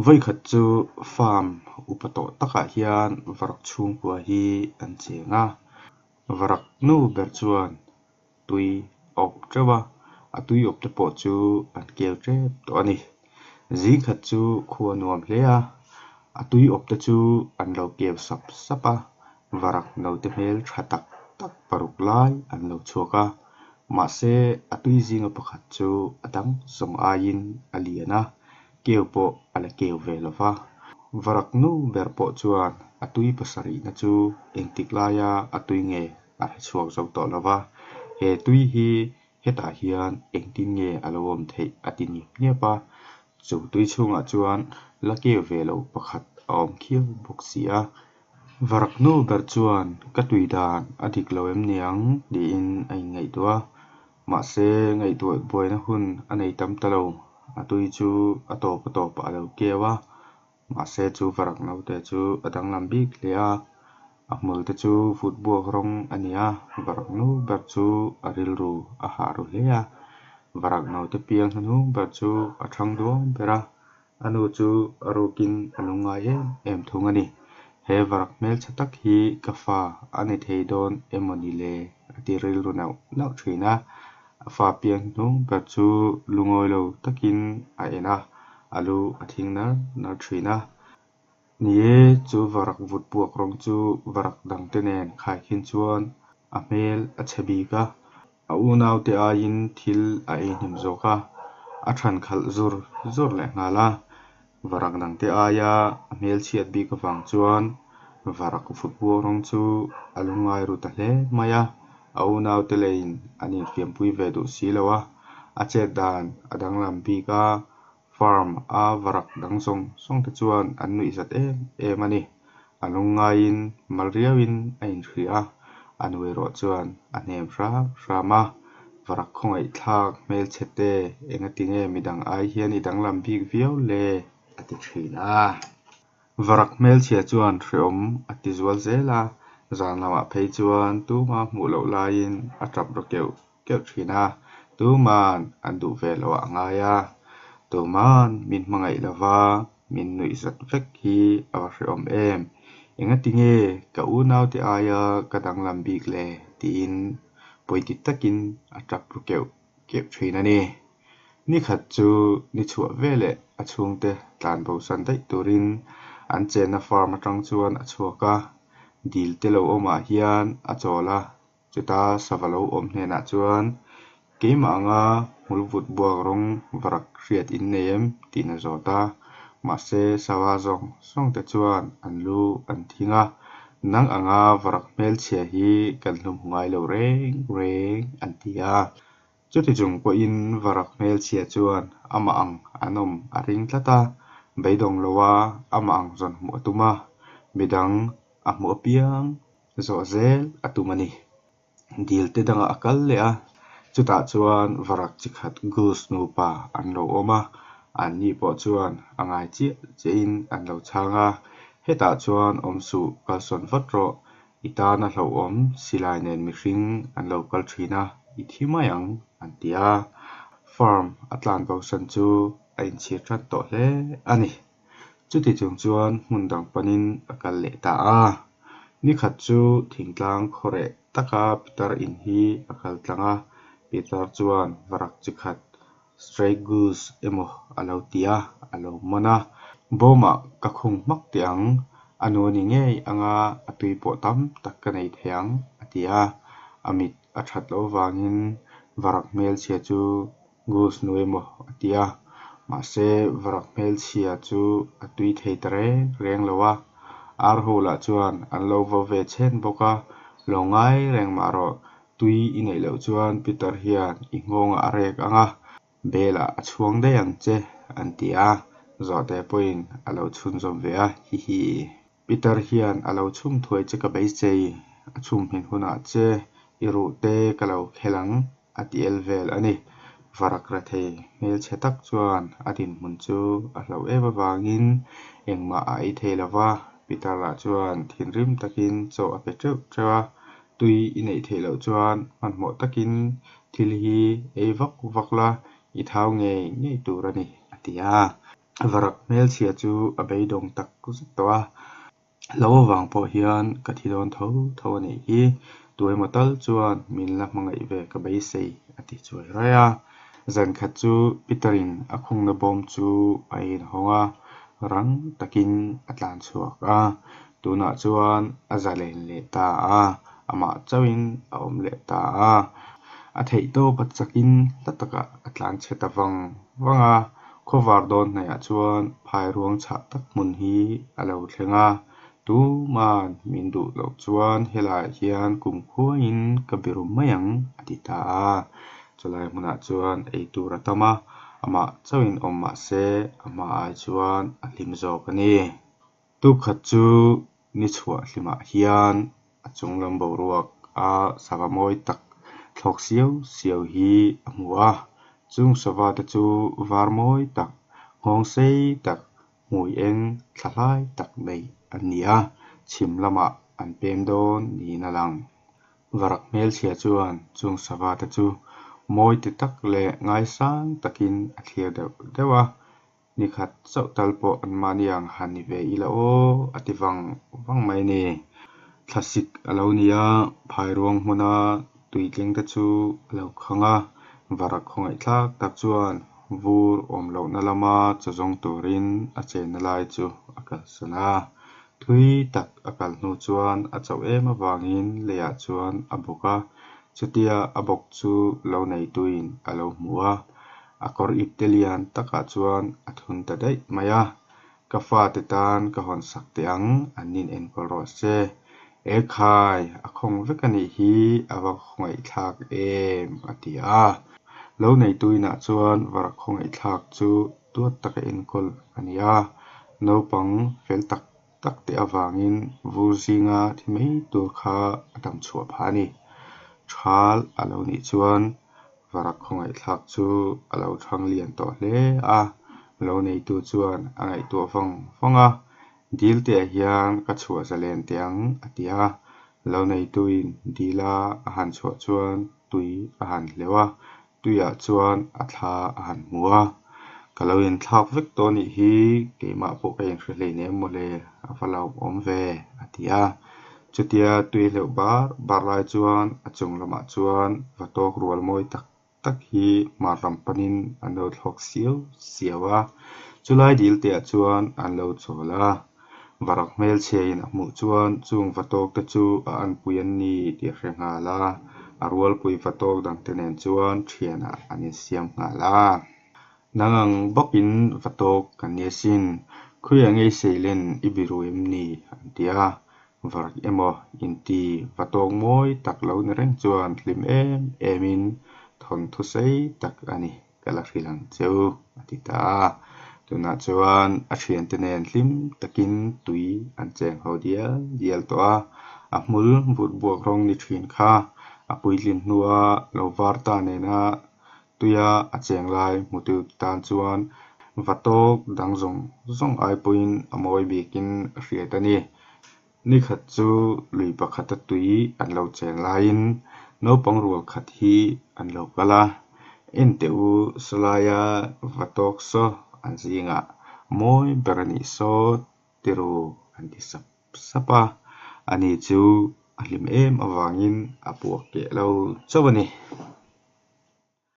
Voi khat chu farm upato taka hian varak chhung bua hi an chenga varak nu ber chuan tui op trewa a tui op te pawh chu an keu trep tawh ani zi khat chu khua nuam hle a tui op te chu an lo keu sap sapa varak no te hmel tha tak tak paruk lai an lo chhuaka mahse a tui zinga pakhat chu adang song ain aliana keu pawh ala keu ve lova varak nu ber pawh chuan a tui pasarih na chu engtik laia a tui nge a chhuak zo tawh lova he tui hi hetah hian engtin nge alo awm theih a ti nip niapa chu tui chhungah chuan la keu ve lo pakhat a awm khiau bawk si a varak nu ber chuan ka tui dan a dik lo em niang di in a in ngei tua mahse ngei tuai buaina hun a nei tam ta lo a tui chu a tawp a lo keua mahse chu varak no te chu a dang lam bik hle a hmul te chu football rawng ania varak nu ber chu a ril ru a ha ru hle varak no te piang hnu ber chu a thang duam bera anu chu a rukin a lungai em thung ani he varak mel chatak hi ka fa ani thei don emoni le ati ril ru nau lau thina a fa piang hnu ber chu lungoi lo takin a ena alu a thing na thina nie chu varak vut buak rawng chu varak dang te nen khai khin chuan a hmel a chebi ka a unau te a in thil a ei hnim zawka a than khalh zur le ngala varak dang te aya a hmel chiat bik awang chuan varak football rawng chu a lungai ru ta hle maya a unau te lein an in fiampui ve duh si lo a chet dan a dang lam bika farm a varak dang song te chuan an nui zat em ani a lungai in mal riawin a in hria a nui rawh chuan a hnem hrama varak khawngei thlak hmel chete enga ti nge midang ai hian i dang lam bik viau le a ti thin varak hmel chhia chuan hreawm a ti zual zela zan lamah phei chuan tuma hmuh lo laiin a tap ro keuh thina tuman an duh ve lo a ngaia tuman min hmangei lova min nui zat vek hi a va hreawm em enga ti nge ka unau te aya ka dang lam bik le tiin poiti takin a tap ro keuh thin ani ni khat chu ni chuah vele a chhung te tlan bo san dai turin an chen na farm atang chuan a chhuaka dil te lo awmah hian a chawla chuta savalo awm hnenah chuan keimah anga hmul vut buak rawng varak hriat in nem tin a zawta mahse sawa zawng te chuan an lu an thinga nang anga varak hmel chhia hi kan hlum ngai lo reng an tia chuti chung pawh in varak hmel chhia chuan ama ang anom a ring tlata beidong lowa ama ang zon hmu atuma midang a hmu piang zawh zel atumani dil te danga a kal le chutah chuan varak chi khat goose nupa an lo awma an ni pawh chuan a ngai chiah in an lo chhanga hetah chuan awmsu kalsawn vat rawh i tan a hlo awm silai nen mihring an lo kal thina i thimai ang an tia farm a tlan bo san chu a in chhir that tawh hle ani chuti chung chuan hmun dang panin a kal leh ta ni khat chu thingtlang khawre taka pitar in hi a kal tlanga pitar chuan varak chi khat stray goose emaw a lo tia a lo mana bawmah ka khung mak te ang anu ni ngei anga a tui pawh tam tak ka nei theang a tia amit a that lo wangin varak hmel chhia chu goose nu emaw a tia mahse varak hmel chhia chu a tui thei ta reng lowa ar hola chuan an lo vo ve chen boka longai rengmah rawh tui i nei lo chuan pitar hian i ngawnga a rek anga bela a chhuang dei ang che an tia zawte pawhin a lo chhun zawm ve hi pitar hian a lo chhum thuai che ka bei chei a chhum hin hunah che i ruh te ka lo khelang a ti el vel ani varak ra thei hmel chetak chuan a din hmun chu a hlo em awangin engmah a ei thei lova pitar ah chuan thinrim takin chaw a pe treuh tui i nei thei lo chuan hmanhmawh takin thil hi ei vak la i thau ngei tur ani a tia varak mel chia chu abei dong tak ku towa lo wang po hian ka thidon tho nei hi tuai matal chuan min la mangai ve ka bei sei ati chuai raya zan khat chu pitarin akhung na bom chu ain honga rang takin atlan chuak a tuna chuan azalen le ta a ama chawin a om le ta a a thei to patsakin lataka atlan cheta wanga khovar don nei a chuan phai ruang cha tak mun hi alo thlenga tu man min du lo chuan helai hian kum khuain kabirum mayang atita a cholai hmuna chuan ei tur atama ama chawin omma se ama ai chuan a hlim zawk ani tu khat chu ni chhuwa hlima hian a chunglam boruak a sava mawi tak thlok siau hi a hmua chung sava te chu var mawi tak ngawng sei tak mui eng thlai tak nei ania chim lama an pem don ni na lang varak mel chia chuan chung sava te chu mawi te tak le ngai sang takin a thlir dewa ni khat chau talpo an maniang hani ve ila o ativang mai ni classic alo nia phai ruang hmuna tuitleng te chu lo khanga varak khongai thlak tak chuan vur om lo na lama chazong turin a chen na lai chu akal sana thui tak akal nu chuan a chau em awangin leya chuan a boka chutia a bok chu lo nei tuin alo hmua akor iptelian taka chuan a thun ta dei maya ka fa te tan ka hon sak te ang anin en kol ro se e khai a khong vekani hi awa khongai thak em atia lo nei tuina chuan varak khongai thak chu tuat taka en kol ania no pang fel tak tak te awangin vurzinga thimei tur kha atam chhuwa phani thal alo ni chuan varak khongai thlak chu alo thang lian to hle a lo nei tu chuan angai tu fanga dil te hian ka chhuwa zalen tiang atia lo nei tuin dila a han chhuwa chuan tui a han hlewa tuya chuan a thla a han hmua kaloin thlak vek to ni hi keima po kain hre ne mole a falau om ve atia chutia tui hleu bar lai chuan a chung lama chuan vatok rual mawi tak hi marram panin an lo thlok siawa chulai dil te chuan an lo chola varak mel chein a hmu chuan chung vatok te chu a an puyan ni ti hrenga la a rual pui vatok dang te nen chuan thiana anin siam nga la nangang bokin vatok kan yesin khuya ngei seilen ibiruim ni antia varak emo inti vatok moi tak lo ni reng chuan hlim emin thon thu sei tak ani kala hrilang cheu atita tuna chuan a thian te nen hlim takin tui an cheng ho dial to a hmul vut buak rong ni thin kha a puitlin hnuwa lo var ta nena tuya a cheng lai mutu tan chuan vatok dang zong ai puin a mawi bikin hriat ani ni khat chu lui pakhat tui an lo chen lain no pang rual khat hi an lo kala en teu salaya vatok so an zinga moi berani so tiru an ti sapa ani chu ahlim em awangin apuak ke lo chawani